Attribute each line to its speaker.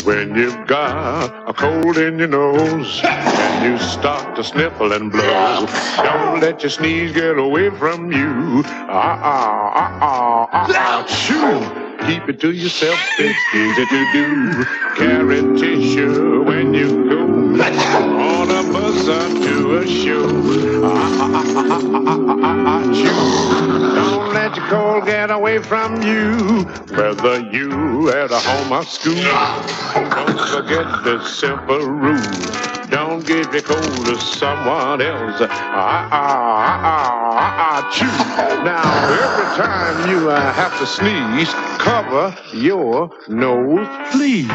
Speaker 1: When you've got a cold in your nose and you start to sniffle and blow, don't let your sneeze get away from you. Chew. Keep it to yourself, it's easy to do. Carry tissue when you go on a bus or to a show. Chew. Don't let your cold get away from you, whether you at a home or school. Don't forget this simple rule. Don't give your cold to someone else. Chew. Now, every time you have to sneeze, cover your nose, please.